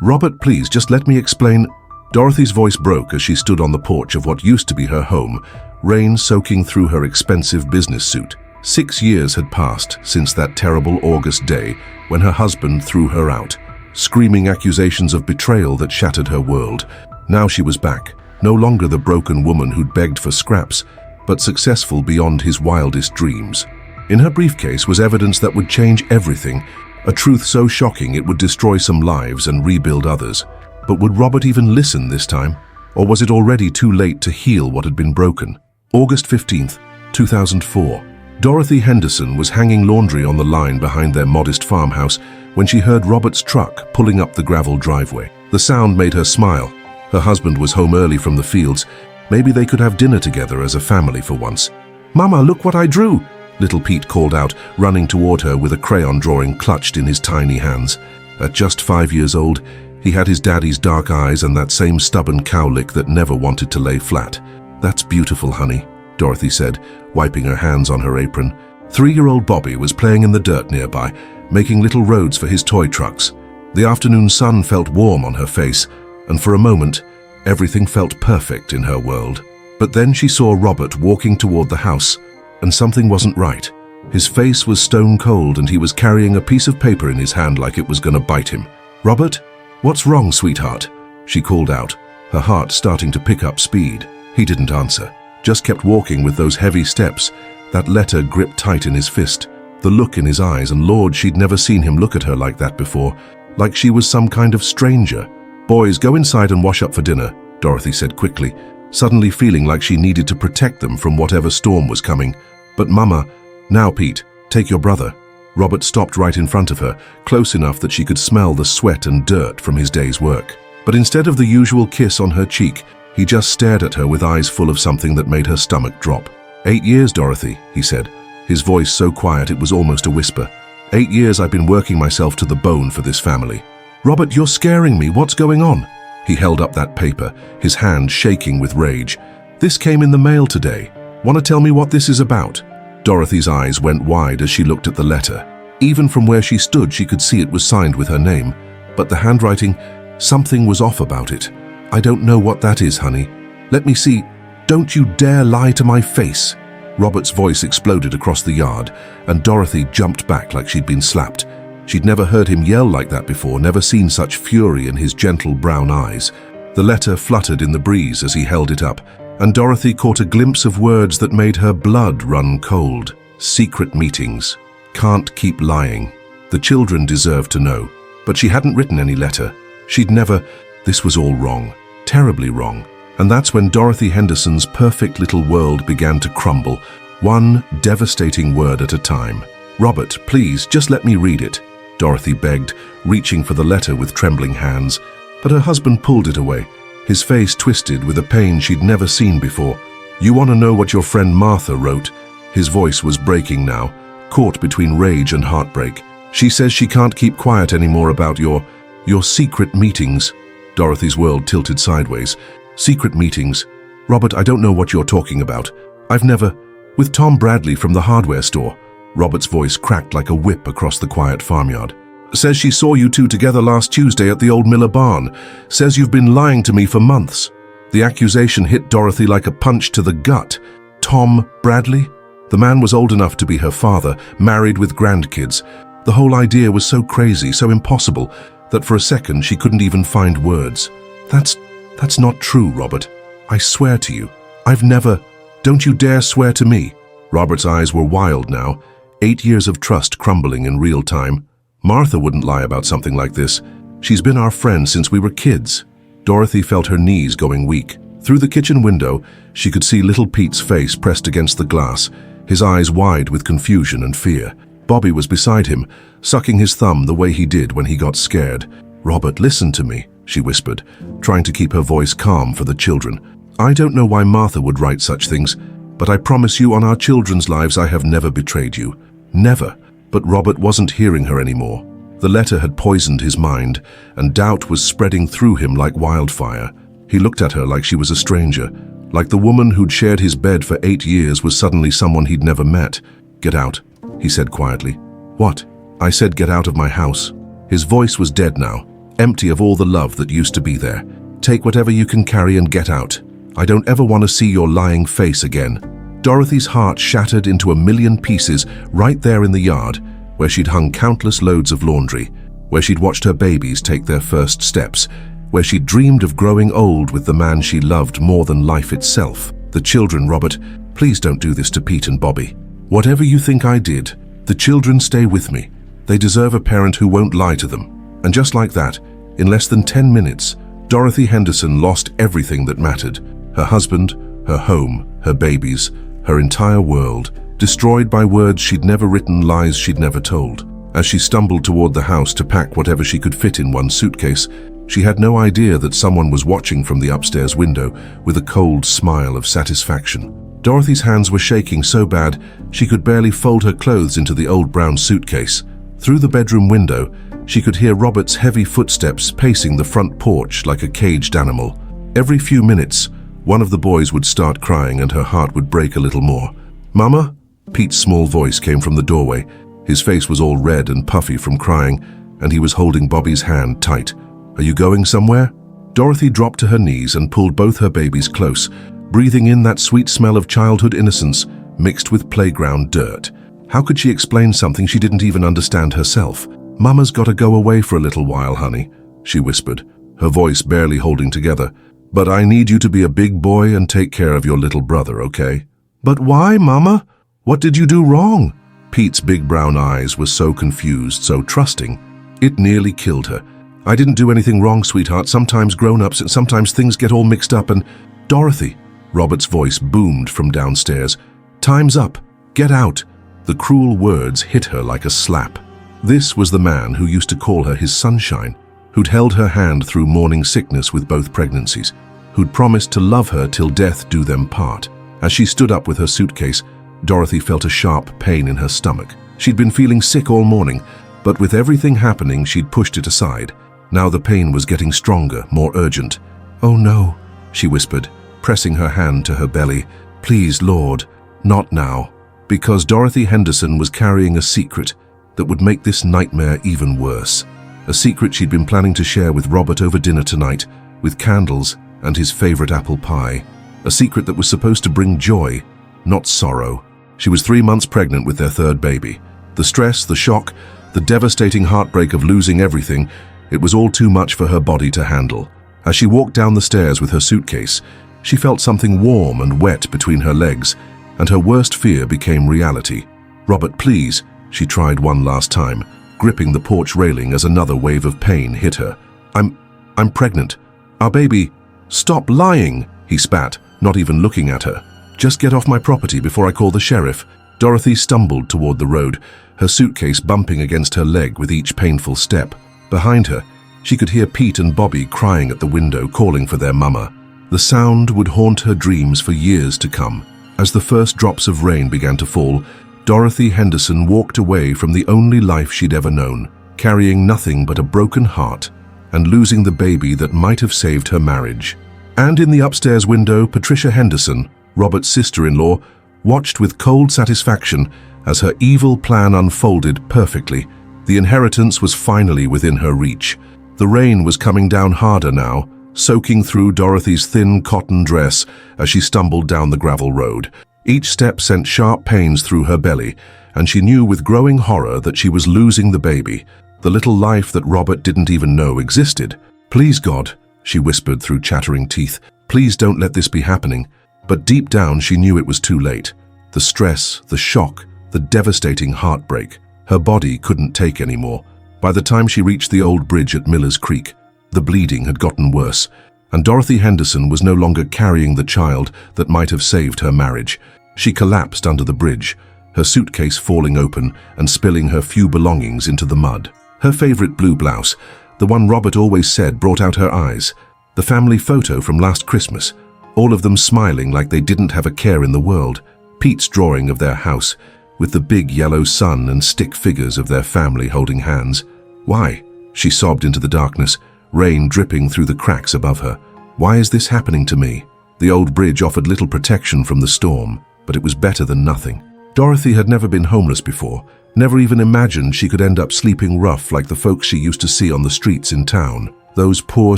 Robert, please, just let me explain. Dorothy's voice broke as she stood on the porch of what used to be her home, rain soaking through her expensive business suit. 6 years had passed since that terrible August day when her husband threw her out, screaming accusations of betrayal that shattered her world. Now she was back, no longer the broken woman who'd begged for scraps, but successful beyond his wildest dreams. In her briefcase was evidence that would change everything, a truth so shocking it would destroy some lives and rebuild others. But would Robert even listen this time? Or was it already too late to heal what had been broken? August 15th, 2004. Dorothy Henderson was hanging laundry on the line behind their modest farmhouse when she heard Robert's truck pulling up the gravel driveway. The sound made her smile. Her husband was home early from the fields. Maybe they could have dinner together as a family for once. "Mama, look what I drew!" little Pete called out, running toward her with a crayon drawing clutched in his tiny hands. At just 5 years old, he had his daddy's dark eyes and that same stubborn cowlick that never wanted to lay flat. "That's beautiful, honey," Dorothy said, wiping her hands on her apron. 3-year-old Bobby was playing in the dirt nearby, making little roads for his toy trucks. The afternoon sun felt warm on her face, and for a moment, everything felt perfect in her world. But then she saw Robert walking toward the house, and something wasn't right. His face was stone cold and he was carrying a piece of paper in his hand like it was going to bite him. "Robert? What's wrong, sweetheart?" she called out, her heart starting to pick up speed. He didn't answer, just kept walking with those heavy steps, that letter gripped tight in his fist, the look in his eyes, and Lord, she'd never seen him look at her like that before, like she was some kind of stranger. "Boys, go inside and wash up for dinner," Dorothy said quickly, suddenly feeling like she needed to protect them from whatever storm was coming. "But Mama, now Pete, take your brother." Robert stopped right in front of her, close enough that she could smell the sweat and dirt from his day's work. But instead of the usual kiss on her cheek, he just stared at her with eyes full of something that made her stomach drop. 8 years, Dorothy," he said, his voice so quiet it was almost a whisper. 8 years I've been working myself to the bone for this family." "Robert, you're scaring me. What's going on?" He held up that paper, his hand shaking with rage. "This came in the mail today. Want to tell me what this is about?" Dorothy's eyes went wide as she looked at the letter. Even from where she stood, she could see it was signed with her name. But the handwriting, something was off about it. "I don't know what that is, honey. Let me see. Don't you dare lie to my face." Robert's voice exploded across the yard, and Dorothy jumped back like she'd been slapped. She'd never heard him yell like that before, never seen such fury in his gentle brown eyes. The letter fluttered in the breeze as he held it up, and Dorothy caught a glimpse of words that made her blood run cold. Secret meetings. Can't keep lying. The children deserved to know. But she hadn't written any letter. She'd never. This was all wrong. Terribly wrong. And that's when Dorothy Henderson's perfect little world began to crumble, one devastating word at a time. "Robert, please, just let me read it," Dorothy begged, reaching for the letter with trembling hands. But her husband pulled it away, his face twisted with a pain she'd never seen before. "You want to know what your friend Martha wrote?" His voice was breaking now, caught between rage and heartbreak. "She says she can't keep quiet anymore about your secret meetings." Dorothy's world tilted sideways. "Secret meetings? Robert, I don't know what you're talking about. I've never... With Tom Bradley from the hardware store." Robert's voice cracked like a whip across the quiet farmyard. "Says she saw you two together last Tuesday at the old Miller barn. Says you've been lying to me for months." The accusation hit Dorothy like a punch to the gut. Tom Bradley? The man was old enough to be her father, married with grandkids. The whole idea was so crazy, so impossible, that for a second she couldn't even find words. That's not true, Robert. I swear to you. I've never... Don't you dare swear to me." Robert's eyes were wild now, 8 years of trust crumbling in real time. "Martha wouldn't lie about something like this. She's been our friend since we were kids." Dorothy felt her knees going weak. Through the kitchen window, she could see little Pete's face pressed against the glass, his eyes wide with confusion and fear. Bobby was beside him, sucking his thumb the way he did when he got scared. "Robert, listen to me," she whispered, trying to keep her voice calm for the children. "I don't know why Martha would write such things, but I promise you on our children's lives I have never betrayed you. Never." But Robert wasn't hearing her anymore. The letter had poisoned his mind, and doubt was spreading through him like wildfire. He looked at her like she was a stranger, like the woman who'd shared his bed for 8 years was suddenly someone he'd never met. "Get out," he said quietly. "What?" "I said get out of my house." His voice was dead now. empty of all the love that used to be there. Take whatever you can carry and get out. I don't ever want to see your lying face again. Dorothy's heart shattered into a million pieces right there in the yard, where she'd hung countless loads of laundry, where she'd watched her babies take their first steps, where she'd dreamed of growing old with the man she loved more than life itself. The children, Robert, please don't do this to Pete and Bobby. Whatever you think I did, the children stay with me. They deserve a parent who won't lie to them. And just like that, in less than 10 minutes, Dorothy Henderson lost everything that mattered. Her husband, her home, her babies, her entire world, destroyed by words she'd never written, lies she'd never told. As she stumbled toward the house to pack whatever she could fit in one suitcase, she had no idea that someone was watching from the upstairs window with a cold smile of satisfaction. Dorothy's hands were shaking so bad she could barely fold her clothes into the old brown suitcase. Through the bedroom window, she could hear Robert's heavy footsteps pacing the front porch like a caged animal. Every few minutes, one of the boys would start crying and her heart would break a little more. "Mama?" Pete's small voice came from the doorway. His face was all red and puffy from crying, and he was holding Bobby's hand tight. "Are you going somewhere?" Dorothy dropped to her knees and pulled both her babies close, breathing in that sweet smell of childhood innocence mixed with playground dirt. How could she explain something she didn't even understand herself? "Mama's got to go away for a little while, honey," she whispered, her voice barely holding together. "But I need you to be a big boy and take care of your little brother, okay?" "But why, Mama? What did you do wrong?" Pete's big brown eyes were so confused, so trusting, it nearly killed her. "I didn't do anything wrong, sweetheart. Sometimes grown-ups and sometimes things get all mixed up and—" "Dorothy," Robert's voice boomed from downstairs. "Time's up. Get out." The cruel words hit her like a slap. This was the man who used to call her his sunshine, who'd held her hand through morning sickness with both pregnancies, who'd promised to love her till death do them part. As she stood up with her suitcase, Dorothy felt a sharp pain in her stomach. She'd been feeling sick all morning, but with everything happening, she'd pushed it aside. Now the pain was getting stronger, more urgent. "Oh no," she whispered, pressing her hand to her belly. "Please, Lord, not now." Because Dorothy Henderson was carrying a secret that would make this nightmare even worse. A secret she'd been planning to share with Robert over dinner tonight, with candles and his favorite apple pie. A secret that was supposed to bring joy, not sorrow. She was 3 months pregnant with their third baby. The stress, the shock, the devastating heartbreak of losing everything, it was all too much for her body to handle. As she walked down the stairs with her suitcase, she felt something warm and wet between her legs, and her worst fear became reality. "Robert, please," she tried one last time, gripping the porch railing as another wave of pain hit her. I'm pregnant. Our baby—" "Stop lying," he spat, not even looking at her. "Just get off my property before I call the sheriff." Dorothy stumbled toward the road, her suitcase bumping against her leg with each painful step. Behind her, she could hear Pete and Bobby crying at the window, calling for their mama. The sound would haunt her dreams for years to come. As the first drops of rain began to fall, Dorothy Henderson walked away from the only life she'd ever known, carrying nothing but a broken heart and losing the baby that might have saved her marriage. And in the upstairs window, Patricia Henderson, Robert's sister-in-law, watched with cold satisfaction as her evil plan unfolded perfectly. The inheritance was finally within her reach. The rain was coming down harder now, soaking through Dorothy's thin cotton dress as she stumbled down the gravel road. Each step sent sharp pains through her belly, and she knew with growing horror that she was losing the baby, the little life that Robert didn't even know existed. "Please, God," she whispered through chattering teeth, "please don't let this be happening." But deep down she knew it was too late. The stress, the shock, the devastating heartbreak. Her body couldn't take anymore. By the time she reached the old bridge at Miller's Creek, the bleeding had gotten worse, and Dorothy Henderson was no longer carrying the child that might have saved her marriage. She collapsed under the bridge, her suitcase falling open and spilling her few belongings into the mud. Her favorite blue blouse, the one Robert always said brought out her eyes, the family photo from last Christmas, all of them smiling like they didn't have a care in the world, Pete's drawing of their house, with the big yellow sun and stick figures of their family holding hands. "Why?" she sobbed into the darkness, rain dripping through the cracks above her. "Why is this happening to me?" The old bridge offered little protection from the storm, but it was better than nothing. Dorothy had never been homeless before, Never even imagined she could end up sleeping rough like the folks she used to see on the streets in town. Those poor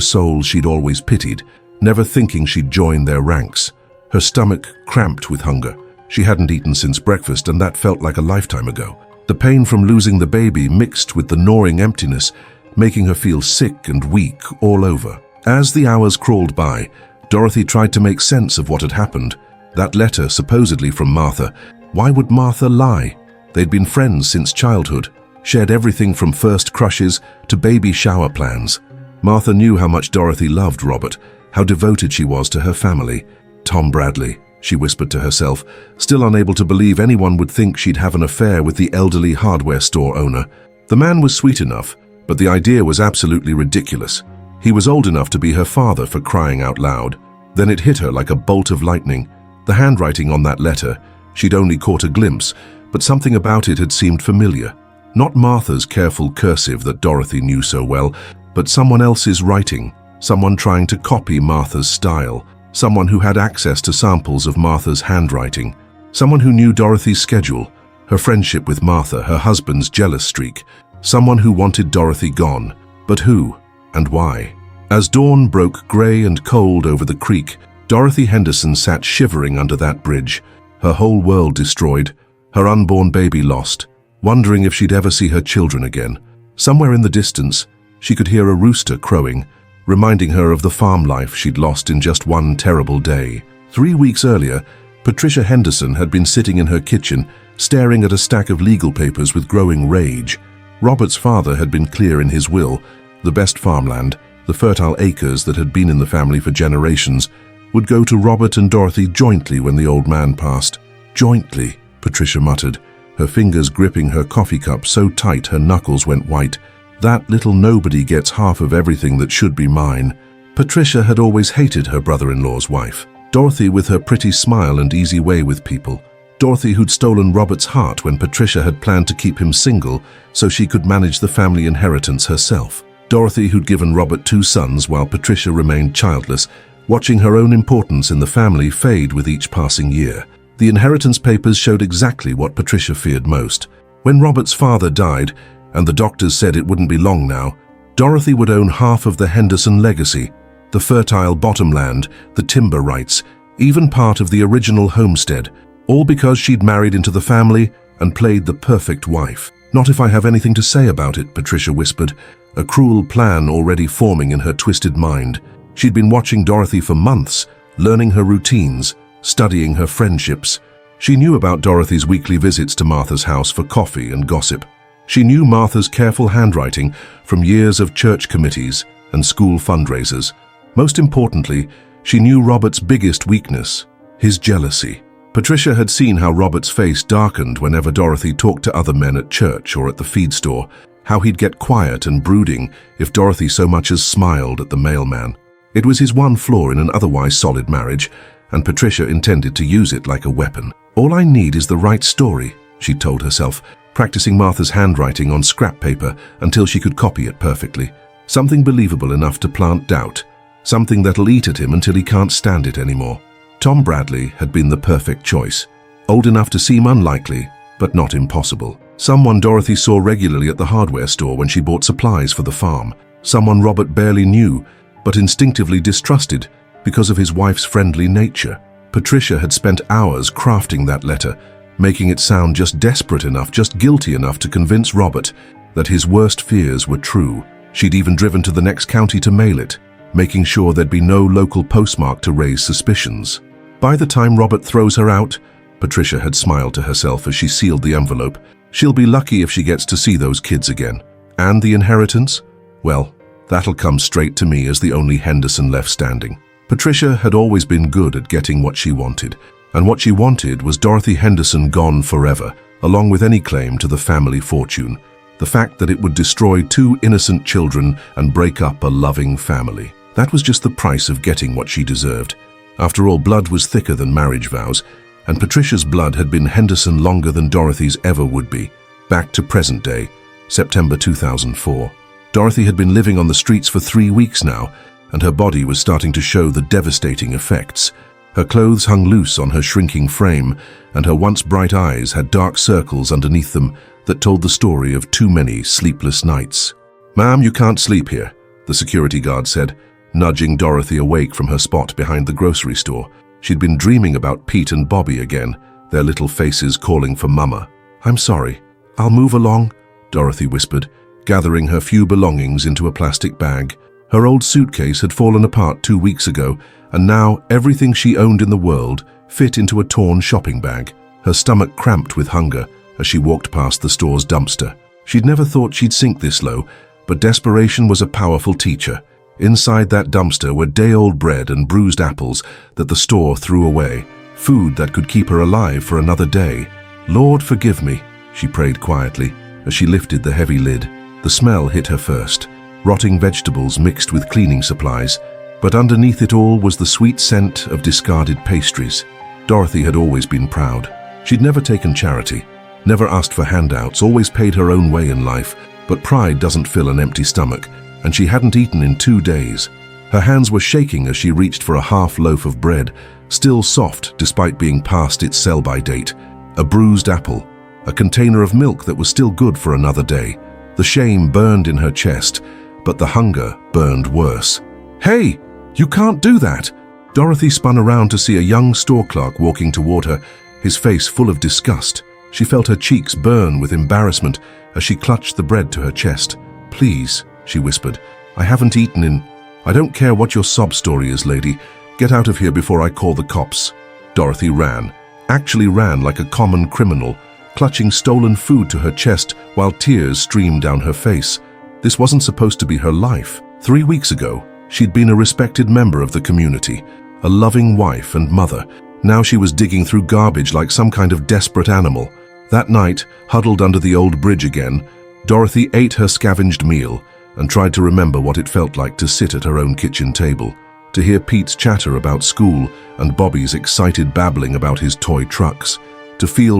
souls she'd always pitied, never thinking she'd join their ranks. Her stomach cramped with hunger. She hadn't eaten since breakfast, and that felt like a lifetime ago. The pain from losing the baby mixed with the gnawing emptiness, making her feel sick and weak all over. As the hours crawled by, Dorothy tried to make sense of what had happened. That letter, supposedly from Martha. Why would Martha lie? They'd been friends since childhood, shared everything from first crushes to baby shower plans. Martha knew how much Dorothy loved Robert, how devoted she was to her family. Tom Bradley, she whispered to herself, still unable to believe anyone would think she'd have an affair with the elderly hardware store owner. The man was sweet enough, but the idea was absolutely ridiculous. He was old enough to be her father, for crying out loud. Then it hit her like a bolt of lightning. The handwriting on that letter, she'd only caught a glimpse, but something about it had seemed familiar. Not Martha's careful cursive that Dorothy knew so well, but someone else's writing, someone trying to copy Martha's style, someone who had access to samples of Martha's handwriting, someone who knew Dorothy's schedule, her friendship with Martha, her husband's jealous streak, someone who wanted Dorothy gone. But who and why? As dawn broke grey and cold over the creek, Dorothy Henderson sat shivering under that bridge, her whole world destroyed, her unborn baby lost, wondering if she'd ever see her children again. Somewhere in the distance, she could hear a rooster crowing, reminding her of the farm life she'd lost in just one terrible day. 3 weeks earlier, Patricia Henderson had been sitting in her kitchen, staring at a stack of legal papers with growing rage. Robert's father had been clear in his will. The best farmland, the fertile acres that had been in the family for generations, would go to Robert and Dorothy jointly when the old man passed. Jointly, Patricia muttered, her fingers gripping her coffee cup so tight her knuckles went white. That little nobody gets half of everything that should be mine. Patricia had always hated her brother-in-law's wife. Dorothy with her pretty smile and easy way with people. Dorothy who'd stolen Robert's heart when Patricia had planned to keep him single so she could manage the family inheritance herself. Dorothy who'd given Robert 2 sons while Patricia remained childless, watching her own importance in the family fade with each passing year. The inheritance papers showed exactly what Patricia feared most. When Robert's father died, and the doctors said it wouldn't be long now, Dorothy would own half of the Henderson legacy, the fertile bottomland, the timber rights, even part of the original homestead, all because she'd married into the family and played the perfect wife. Not if I have anything to say about it, Patricia whispered, a cruel plan already forming in her twisted mind. She'd been watching Dorothy for months, learning her routines, studying her friendships. She knew about Dorothy's weekly visits to Martha's house for coffee and gossip. She knew Martha's careful handwriting from years of church committees and school fundraisers. Most importantly, she knew Robert's biggest weakness, his jealousy. Patricia had seen how Robert's face darkened whenever Dorothy talked to other men at church or at the feed store, how he'd get quiet and brooding if Dorothy so much as smiled at the mailman. It was his one flaw in an otherwise solid marriage, and Patricia intended to use it like a weapon. All I need is the right story, she told herself, practicing Martha's handwriting on scrap paper until she could copy it perfectly. Something believable enough to plant doubt, something that'll eat at him until he can't stand it anymore. Tom Bradley had been the perfect choice, old enough to seem unlikely, but not impossible. Someone Dorothy saw regularly at the hardware store when she bought supplies for the farm. Someone Robert barely knew, but instinctively distrusted because of his wife's friendly nature. Patricia had spent hours crafting that letter, making it sound just desperate enough, just guilty enough to convince Robert that his worst fears were true. She'd even driven to the next county to mail it, making sure there'd be no local postmark to raise suspicions. By the time Robert throws her out, Patricia had smiled to herself as she sealed the envelope, she'll be lucky if she gets to see those kids again. And the inheritance? Well, that'll come straight to me as the only Henderson left standing. Patricia had always been good at getting what she wanted, and what she wanted was Dorothy Henderson gone forever, along with any claim to the family fortune. The fact that it would destroy 2 innocent children and break up a loving family. That was just the price of getting what she deserved. After all, blood was thicker than marriage vows, and Patricia's blood had been Henderson longer than Dorothy's ever would be. Back to present day, September 2004. Dorothy had been living on the streets for 3 weeks now, and her body was starting to show the devastating effects. Her clothes hung loose on her shrinking frame, and her once bright eyes had dark circles underneath them that told the story of too many sleepless nights. "Ma'am, you can't sleep here," the security guard said, nudging Dorothy awake from her spot behind the grocery store. She'd been dreaming about Pete and Bobby again, their little faces calling for Mama. "I'm sorry. I'll move along," Dorothy whispered, gathering her few belongings into a plastic bag. Her old suitcase had fallen apart 2 weeks ago, and now everything she owned in the world fit into a torn shopping bag. Her stomach cramped with hunger as she walked past the store's dumpster. She'd never thought she'd sink this low, but desperation was a powerful teacher. Inside that dumpster were day-old bread and bruised apples that the store threw away, food that could keep her alive for another day. "Lord, forgive me," she prayed quietly as she lifted the heavy lid. The smell hit her first, rotting vegetables mixed with cleaning supplies, but underneath it all was the sweet scent of discarded pastries. Dorothy had always been proud. She'd never taken charity, never asked for handouts, always paid her own way in life, but pride doesn't fill an empty stomach, and she hadn't eaten in 2 days. Her hands were shaking as she reached for a half loaf of bread, still soft despite being past its sell-by date, a bruised apple, a container of milk that was still good for another day. The shame burned in her chest, but the hunger burned worse. "Hey, you can't do that!" Dorothy spun around to see a young store clerk walking toward her, his face full of disgust. She felt her cheeks burn with embarrassment as she clutched the bread to her chest. "Please," she whispered, "I haven't eaten in—" "I don't care what your sob story is, lady. Get out of here before I call the cops." Dorothy ran, actually ran like a common criminal, clutching stolen food to her chest while tears streamed down her face. This wasn't supposed to be her life. 3 weeks ago, she'd been a respected member of the community, a loving wife and mother. Now she was digging through garbage like some kind of desperate animal. That night, huddled under the old bridge again, Dorothy ate her scavenged meal and tried to remember what it felt like to sit at her own kitchen table, to hear Pete's chatter about school and Bobby's excited babbling about his toy trucks, to feel